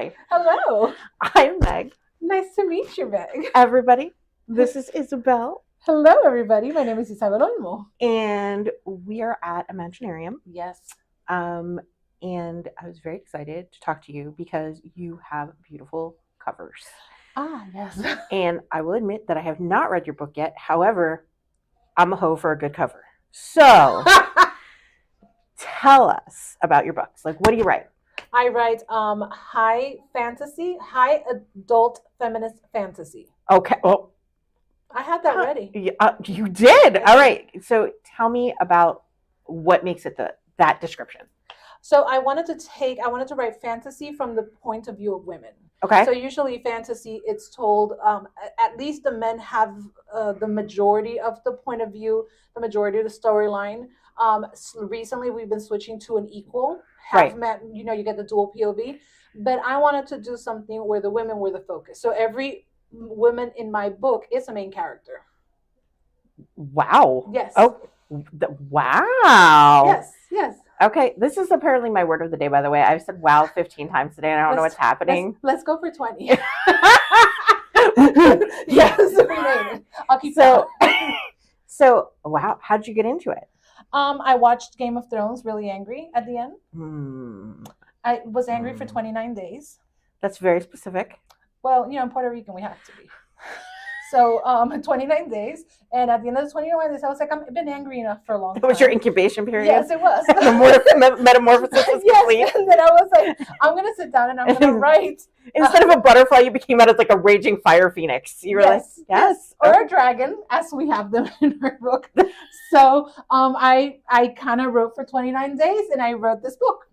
Hi. Hello. I'm Meg. Nice to meet you, Meg. Everybody, this is Isabelle. Hello, everybody. My name is Isabelle Olmo. And we are at Imaginarium. Yes. And I was very excited to talk to you because you have beautiful covers. Ah, yes. And I will admit that I have not read your book yet. However, I'm a hoe for a good cover. So tell us about your books. Like, what do you write? I write high adult feminist fantasy. Okay. Well, I had that ready. You did. All right. So tell me about what makes it that description. So I wanted to write fantasy from the point of view of women. Okay. So usually fantasy, it's told, at least the men have the majority of the point of view, the majority of the storyline. Recently, we've been switching to an equal. Half men, you get the dual POV. But I wanted to do something where the women were the focus. So every woman in my book is a main character. Wow. Yes. Oh, wow. Yes, yes. Okay, this is apparently my word of the day, by the way. I've said wow 15 times today, and I don't know what's happening. Let's go for 20. Yes, I'll keep that. So, wow, how'd you get into it? I watched Game of Thrones really angry at the end. I was angry for 29 days. That's very specific. Well, in Puerto Rican, we have to be. So 29 days. And at the end of the 29 days, I was like, I've been angry enough for a long time. That was your incubation period? Yes, it was. The metamorphosis was complete. Yes, and then I was like, I'm going to sit down and I'm going to write. Instead of a butterfly, you became out as like a raging fire phoenix. You were yes. Or a dragon, as we have them in our book. So I kind of wrote for 29 days, and I wrote this book.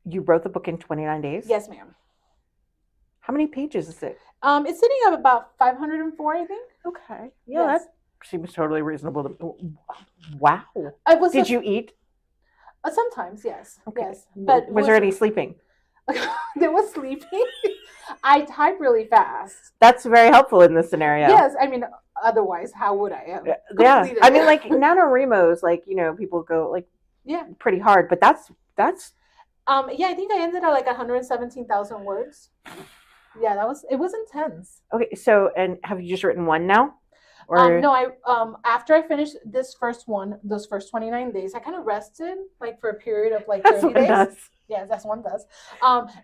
You wrote the book in 29 days? Yes, ma'am. How many pages is it? It's sitting at about 504, I think. Okay. Yeah, that seems totally reasonable. Wow. Did you eat? Sometimes, yes. Okay. Yes. But was there any sleeping? There was sleeping. I type really fast. That's very helpful in this scenario. Yes, I mean, otherwise, how would I have? Yeah, I mean, like NaNoWriMo's, like people go like pretty hard, but that's. I think I ended at like 117,000 words. Yeah, it was intense. Okay, so and have you just written one now? Or no, I after I finished this first one, those first 29 days, I kind of rested like for a period of like 30 days. Does. Yes, that's one does.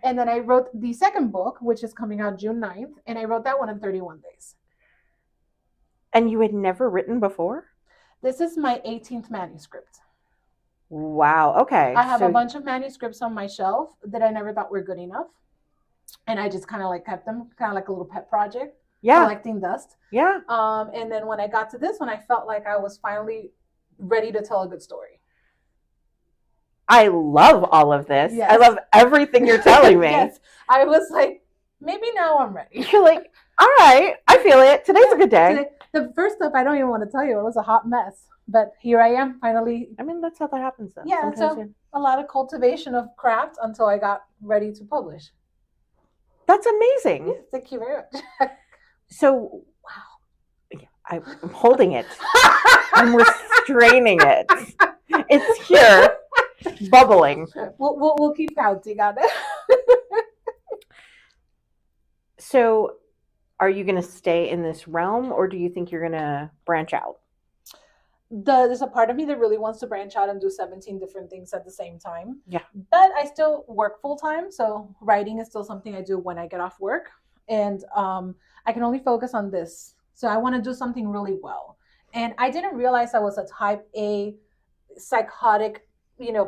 And then I wrote the second book, which is coming out June 9th, and I wrote that one in 31 days. And you had never written before? This is my 18th manuscript. Wow, okay. I have a bunch of manuscripts on my shelf that I never thought were good enough. And I just kind of like kept them, kind of like a little pet project. Yeah. Collecting dust. Yeah. And then when I got to this one, I felt like I was finally ready to tell a good story. I love all of this. Yes. I love everything you're telling me. Yes. I was like, maybe now I'm ready. You're like, all right, I feel it. Today's a good day. The first stuff, I don't even want to tell you. It was a hot mess. But here I am, finally. I mean, that's how that happens, though. Yeah, so a lot of cultivation of craft until I got ready to publish. That's amazing. Yes, thank you very much. So, wow. Yeah, I'm holding it. I'm restraining it. It's here, bubbling. We'll keep counting on it. So, are you going to stay in this realm, or do you think you're going to branch out? There's a part of me that really wants to branch out and do 17 different things at the same time. Yeah. But I still work full time, so writing is still something I do when I get off work. And I can only focus on this. So I want to do something really well. And I didn't realize I was a type A psychotic,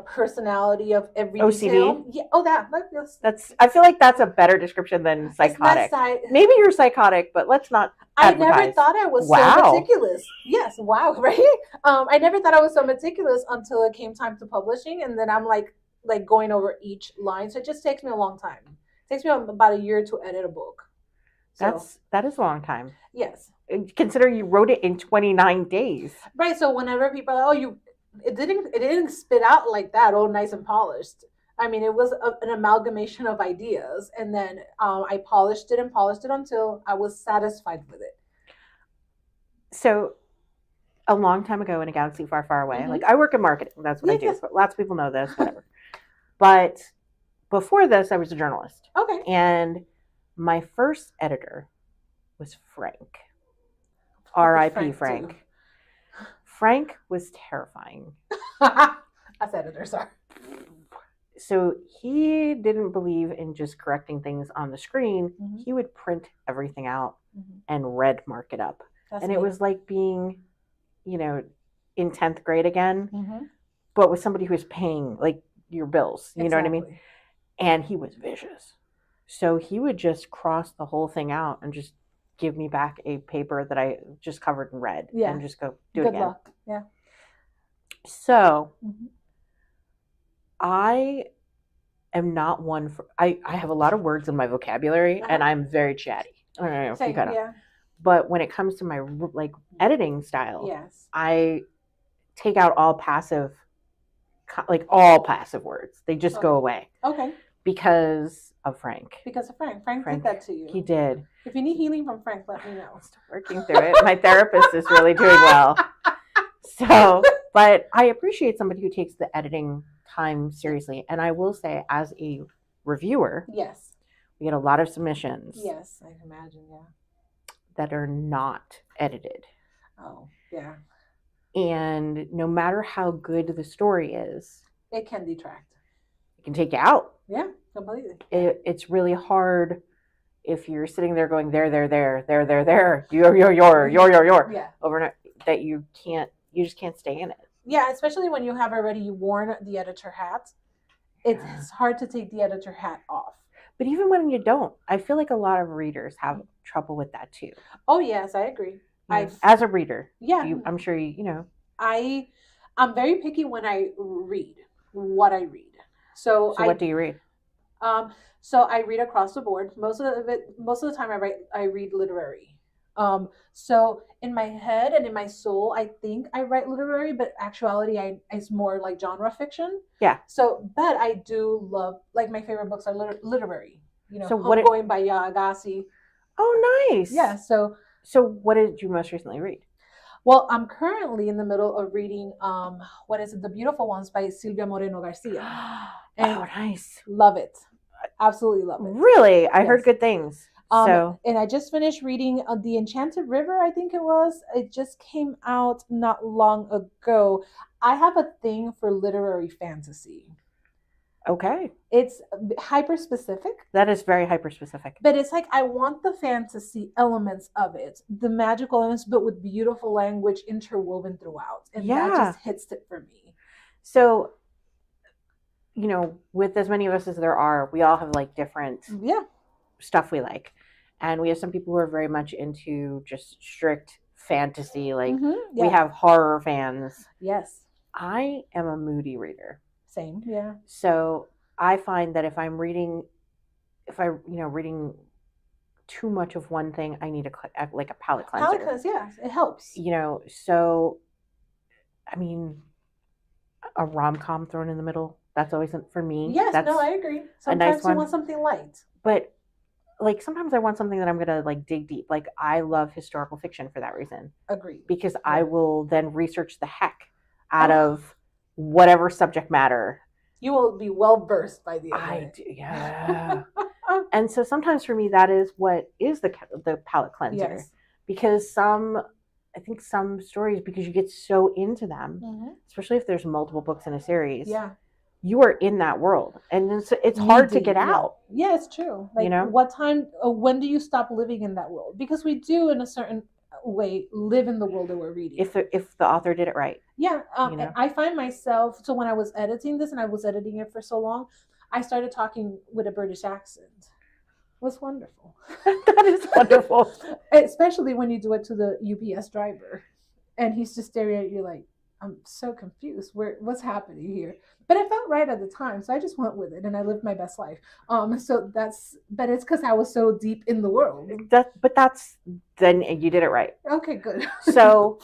personality of every OCD? detail. Yeah. Oh, that's. I feel like that's a better description than psychotic. Maybe you're psychotic, but let's not. I never thought I was so meticulous. Yes, wow, right? I never thought I was so meticulous until it came time to publishing, and then I'm like going over each line. So it just takes me a long time. It takes me about a year to edit a book. So, that is a long time. Yes. Consider you wrote it in 29 days. Right. So whenever people are like, it didn't spit out like that, all nice and polished. I mean, it was an amalgamation of ideas, and then I polished it until I was satisfied with it. So, a long time ago in a galaxy far, far away, like I work in marketing. That's what I do. But lots of people know this, whatever. But before this, I was a journalist. Okay. And my first editor was Frank. What did R.I.P. Frank. do? Frank was terrifying. As editors are. So he didn't believe in just correcting things on the screen. Mhm. He would print everything out Mhm. and red mark it up. That's and neat. it was like being, in 10th grade again, Mhm. but with somebody who was paying like your bills. You know what I mean? Exactly. And he was vicious. So he would just cross the whole thing out and just give me back a paper that I just covered in red Yeah. and just go do it Good again. luck. Yeah. So Mhm. I am not one for, I have a lot of words in my vocabulary and I'm very chatty. I don't know if you Same, kind of, yeah. but when it comes to my like editing style, Yes. I take out all passive words. They just go away Okay. because of Frank. Because of Frank. Frank did that to you. He did. If you need healing from Frank, let me know. I'm still working through it. My therapist is really doing well. So, but I appreciate somebody who takes the editing time seriously. And I will say, as a reviewer, Yes. we get a lot of submissions. Yes, I can imagine, yeah. That are not edited. Oh, yeah. And no matter how good the story is, it can detract. It can take you out. Yeah, completely. It's really hard if you're sitting there going there, your, Yeah. overnight, that you just can't stay in it. Yeah, especially when you have already worn the editor hat. It's hard to take the editor hat off. But even when you don't, I feel like a lot of readers have trouble with that too. Oh yes, I agree. As a reader, yeah, I'm sure you know. I'm very picky when I read what I read. So what do you read? So I read across the board. Most of the time I read literary. So in my head and in my soul, I think I write literary, but actuality, it's more like genre fiction. Yeah. So, but I do love, like, my favorite books are literary. So Homegoing by Ya Agassi. Oh, nice. Yeah. So what did you most recently read? Well, I'm currently in the middle of reading, what is it? The Beautiful Ones by Silvia Moreno Garcia. And nice. Love it. Absolutely love it. Really? I heard good things. And I just finished reading The Enchanted River, I think it was. It just came out not long ago. I have a thing for literary fantasy. Okay. It's hyper specific. That is very hyper specific. But it's like, I want the fantasy elements of it, the magical elements, but with beautiful language interwoven throughout. And that just hits it for me. So, with as many of us as there are, we all have like different stuff we like. And we have some people who are very much into just strict fantasy. Like we have horror fans. Yes. I am a moody reader. Same, yeah. So I find that if I'm reading too much of one thing, I need a palate cleanser. Palate cleanser, yeah, it helps. So, I mean, a rom-com thrown in the middle, that's always for me. Yes, I agree. Sometimes you want something light. But like sometimes I want something that I'm gonna like dig deep. Like I love historical fiction for that reason. Agreed. Because I will then research the heck out of whatever subject matter. You will be well versed by the end. I do, yeah. And so sometimes for me that is what is the palate cleanser. Yes. Because I think some stories, because you get so into them, especially if there's multiple books in a series. Yeah. You are in that world, and it's hard to get out. Yeah, it's true. Like, what time? When do you stop living in that world? Because we do, in a certain way, live in the world that we're reading. If the author did it right. Yeah. And I find myself. So when I was editing this, and I was editing it for so long, I started talking with a British accent. It was wonderful. That is wonderful. Especially when you do it to the UPS driver, and he's just staring at you like, I'm so confused. What's happening here? But it felt right at the time, so I just went with it, and I lived my best life. But it's because I was so deep in the world. Then you did it right. Okay, good. So,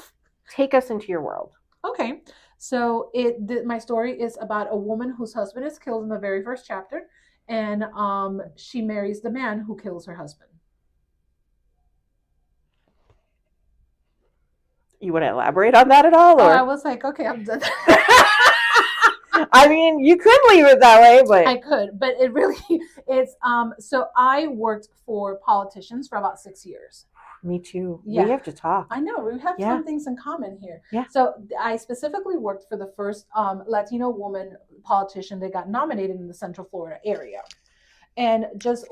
take us into your world. Okay, so my story is about a woman whose husband is killed in the very first chapter, and she marries the man who kills her husband. You want to elaborate on that at all? Or? I was like, okay, I'm done. I mean, you could leave it that way, but I could, but it really it's so I worked for politicians for about 6 years. Me too. Yeah. We have to talk. I know. We have some things in common here. Yeah. So I specifically worked for the first Latino woman politician that got nominated in the Central Florida area. And just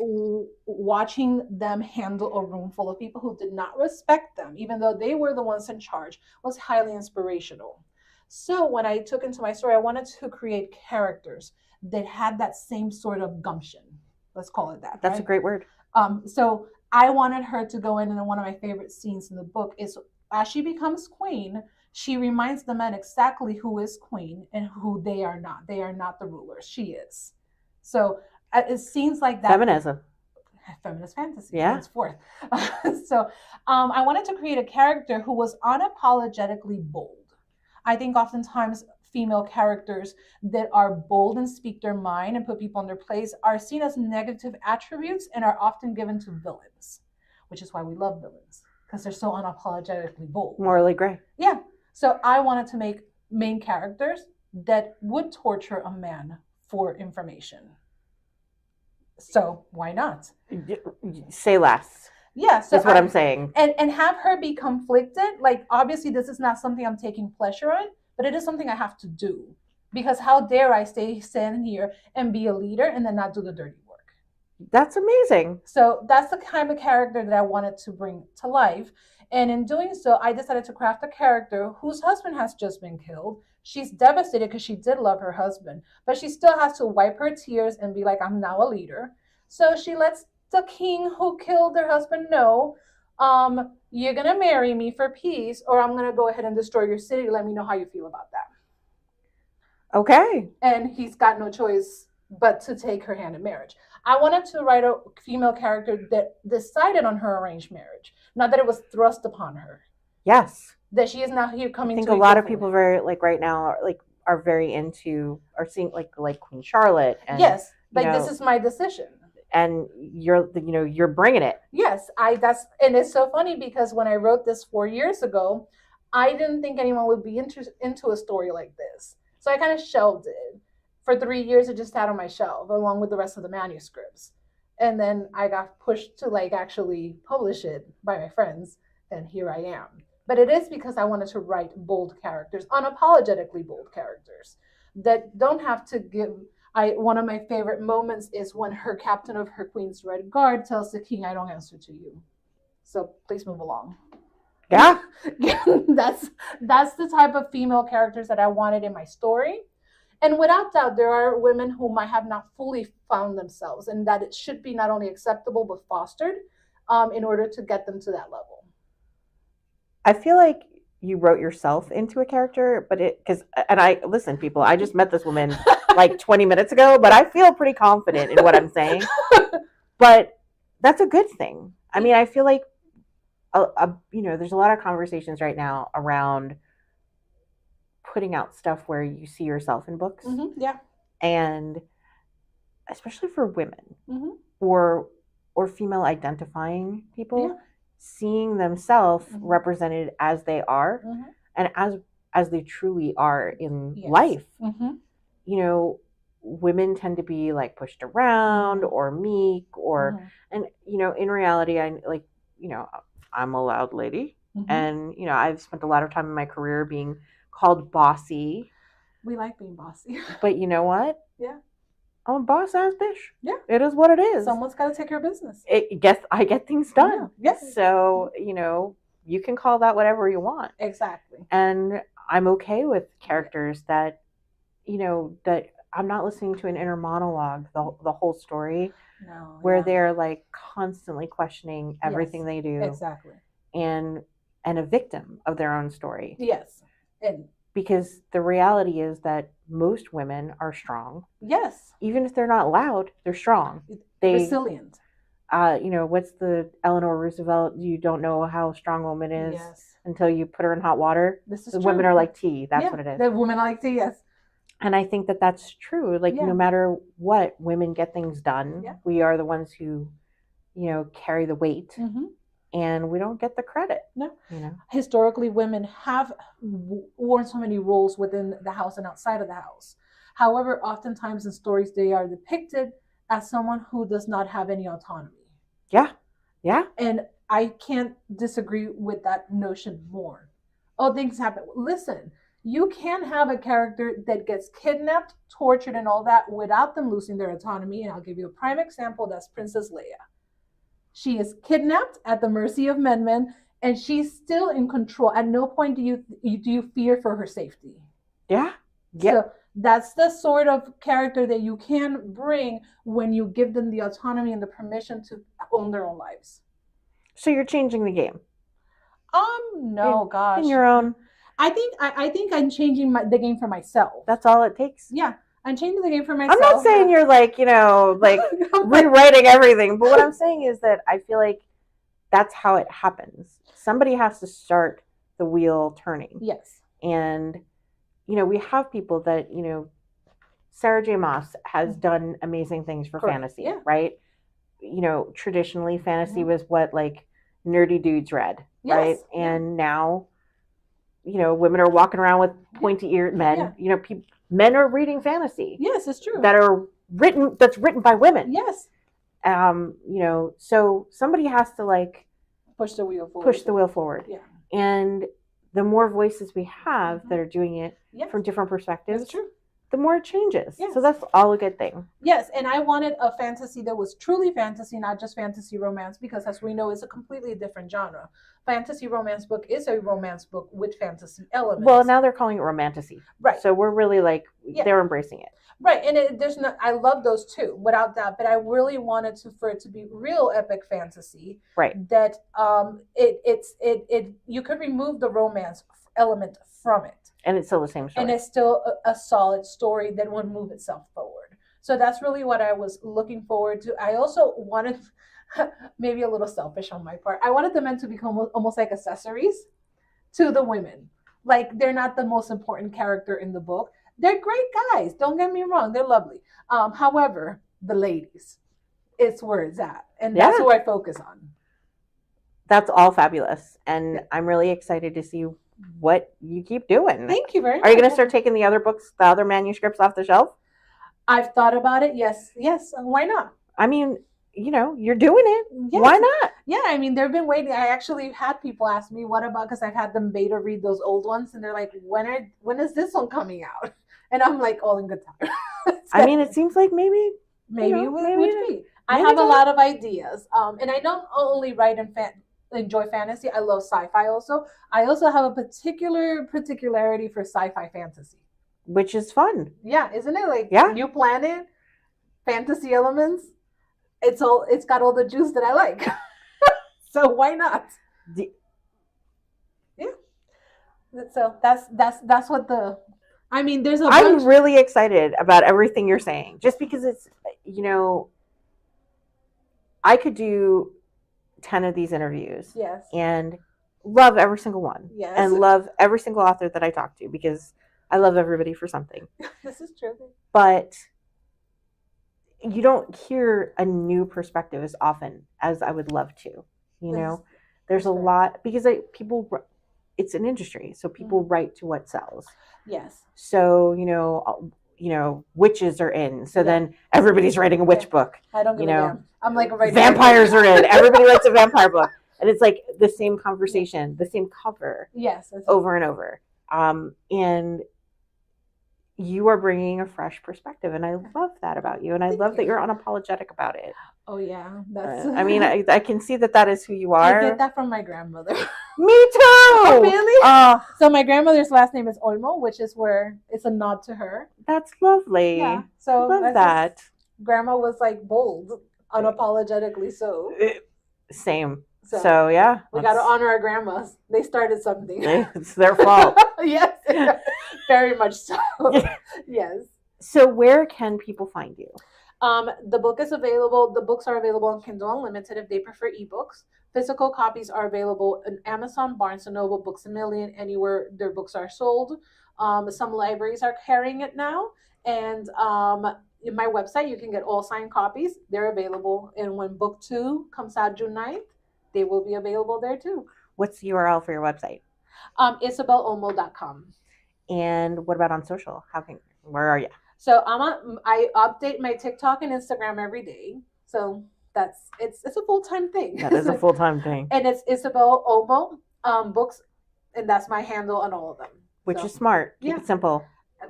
watching them handle a room full of people who did not respect them, even though they were the ones in charge, was highly inspirational. So when I took into my story, I wanted to create characters that had that same sort of gumption. Let's call it that. That's a great word. So I wanted her to go in, and one of my favorite scenes in the book is as she becomes queen, she reminds the men exactly who is queen and who they are not. They are not the rulers. She is. So it seems like that. Feminism. Feminist fantasy. Yeah. Henceforth. So I wanted to create a character who was unapologetically bold. I think oftentimes female characters that are bold and speak their mind and put people in their place are seen as negative attributes and are often given to villains, which is why we love villains, because they're so unapologetically bold. Morally gray. Yeah. So I wanted to make main characters that would torture a man for information. So why not? Say less. Yeah, so that's what I'm saying. And have her be conflicted. Like, obviously, this is not something I'm taking pleasure in, but it is something I have to do. Because how dare I stand here and be a leader and then not do the dirty work? That's amazing. So that's the kind of character that I wanted to bring to life. And in doing so, I decided to craft a character whose husband has just been killed. She's devastated because she did love her husband, but she still has to wipe her tears and be like, I'm now a leader. So she lets the king who killed her husband know, you're going to marry me for peace, or I'm going to go ahead and destroy your city. Let me know how you feel about that. Okay. And he's got no choice but to take her hand in marriage. I wanted to write a female character that decided on her arranged marriage, not that it was thrust upon her. Yes. That she is now here coming to I think a lot of people right now are very into, are seeing like Queen Charlotte. And, yes. Like, this is my decision. And you're bringing it. Yes, and it's so funny because when I wrote this 4 years ago, I didn't think anyone would be into a story like this. So I kind of shelved it. For 3 years, it just sat on my shelf along with the rest of the manuscripts. And then I got pushed to actually publish it by my friends, and here I am. But it is because I wanted to write bold characters, unapologetically bold characters that don't have to give. One of my favorite moments is when her captain of her Queen's Red Guard tells the king, I don't answer to you. So please move along. Yeah. That's the type of female characters that I wanted in my story. And without doubt, there are women who might have not fully found themselves, and that it should be not only acceptable, but fostered in order to get them to that level. I feel like you wrote yourself into a character, but listen, people, I just met this woman 20 minutes ago, but I feel pretty confident in what I'm saying. But that's a good thing. I mean, I feel like, there's a lot of conversations right now around putting out stuff where you see yourself in books. Mm-hmm, yeah. And especially for women or female identifying people, seeing themselves represented as they are and as they truly are in life. Women tend to be pushed around or meek and in reality, I'm a loud lady and I've spent a lot of time in my career being called bossy. We like being bossy. But you know what? Yeah. I'm a boss ass bitch. Yeah. It is what it is. Someone's got to take care of business. I get things done. Yeah. So, you can call that whatever you want. Exactly. And I'm okay with characters that, that I'm not listening to an inner monologue the whole story. No. Where they're constantly questioning everything they do. Exactly. And a victim of their own story. Yes. And because the reality is that most women are strong. Yes. Even if they're not loud, they're strong. Resilient. What's the Eleanor Roosevelt? You don't know how strong a woman is until you put her in hot water. This is the true. Women are like tea. That's what it is. The women are like tea, yes. And I think that that's true. No matter what, women get things done. Yeah. We are the ones who, carry the weight. Mm-hmm. And we don't get the credit. No. Historically, women have worn so many roles within the house and outside of the house. However, oftentimes in stories, they are depicted as someone who does not have any autonomy. Yeah. Yeah. And I can't disagree with that notion more. Oh, things happen. Listen, you can have a character that gets kidnapped, tortured, and all that without them losing their autonomy. And I'll give you a prime example. That's Princess Leia. She is kidnapped at the mercy of men, and she's still in control. At no point do you fear for her safety. Yeah. Yeah. So that's the sort of character that you can bring when you give them the autonomy and the permission to own their own lives. So you're changing the game. No, gosh. In your own. I think I'm changing the game for myself. That's all it takes. Yeah, I'm changing the game for myself. I'm not saying you're like, rewriting everything, but what I'm saying is that I feel like that's how it happens. Somebody has to start the wheel turning. Yes. And, we have people that, Sarah J. Maas has done amazing things for fantasy, right? Traditionally fantasy was what like nerdy dudes read, right? And now, women are walking around with pointy-eared men. Men are reading fantasy. Yes, it's true. That's written by women. Yes. So somebody has to like push the wheel forward. Yeah. And the more voices we have that are doing it from different perspectives, that's true, the more it changes. Yes. So that's all a good thing. Yes, and I wanted a fantasy that was truly fantasy, not just fantasy romance, because as we know, it's a completely different genre. Fantasy romance book is a romance book with fantasy elements. Well, now they're calling it romantasy. Right. So we're really like, they're embracing it. Right, and I love those too, without that, but I really wanted for it to be real epic fantasy. Right. That you could remove the romance element from it. And it's still the same story. And it's still a solid story that would move itself forward. So that's really what I was looking forward to. I also wanted, maybe a little selfish on my part, I wanted the men to become almost like accessories to the women. Like, they're not the most important character in the book. They're great guys. Don't get me wrong. They're lovely. However, the ladies, it's where it's at. And that's who I focus on. That's all fabulous. And I'm really excited to see what you keep doing. Thank you very much. Are you going to start taking the other manuscripts off the shelf? I've thought about it. Yes. Why not? I mean, you're doing it. Yes. Why not? Yeah, I mean, they've been waiting. I actually had people ask me, what about, because I've had them beta read those old ones, and they're like, when is this one coming out? And I'm like, all in good time. I mean, it seems like maybe it would be. I have a lot of ideas. And I don't only write and enjoy fantasy. I love sci-fi also. I also have a particularity for sci-fi fantasy. Which is fun. Yeah, isn't it? Like, new planet, fantasy elements. It's got all the juice that I like. So why not? Yeah. So that's what there's a bunch. I'm really excited about everything you're saying, just because it's, I could do 10 of these interviews. Yes. And love every single one. Yes. And love every single author that I talk to, because I love everybody for something. This is true. But you don't hear a new perspective as often as I would love to. There's a lot, because it's an industry, so people write to what sells. Yes. So, witches are in. So then everybody's writing a witch book. I don't give a damn. I'm like, vampires are in. Everybody writes a vampire book. And it's like the same conversation, the same cover. Yes. Over and over. And you are bringing a fresh perspective, and I love that about you, and I love that you're unapologetic about it. Oh yeah, that's. I mean, I can see that is who you are. I get that from my grandmother. Me too. Oh, really? So my grandmother's last name is Olmo, which is where it's a nod to her. That's lovely. Yeah. So love that. Grandma was like bold, unapologetically so. Same. So yeah, we got to honor our grandmas. They started something. It's their fault. Yes, very much so. Yes. So where can people find you? The book is available. The books are available on Kindle Unlimited if they prefer ebooks. Physical copies are available on Amazon, Barnes & Noble, Books A Million, anywhere their books are sold. Some libraries are carrying it now. And in my website, you can get all signed copies. They're available. And when book 2 comes out June 9th, they will be available there too. What's the URL for your website? IsabelleOlmo.com. And what about on social? Where are you? So I update my TikTok and Instagram every day. So it's a full-time thing. That is a full-time thing. And it's Isabelle Olmo books, and that's my handle on all of them. Which is smart. Keep it simple.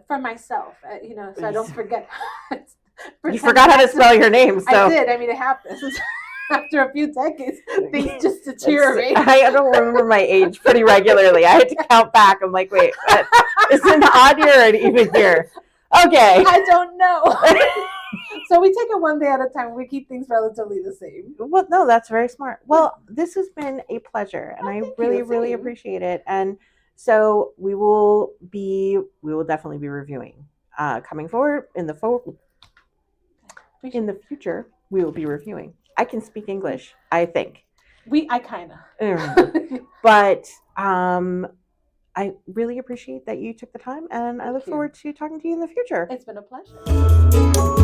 For myself, so I don't forget. You forgot how to spell your name, so. I did. I mean, it happens. After a few decades, things just deteriorate. I don't remember my age pretty regularly. I had to count back. I'm like, wait, is it an odd year or an even year? Okay. I don't know. So we take it one day at a time. We keep things relatively the same. Well, no, that's very smart. Well, this has been a pleasure, and I really appreciate it. And so we will definitely be reviewing. Coming forward in the future, we will be reviewing. I can speak English, I think. I kind of. But I really appreciate that you took the time, and I look forward to talking to you in the future. It's been a pleasure.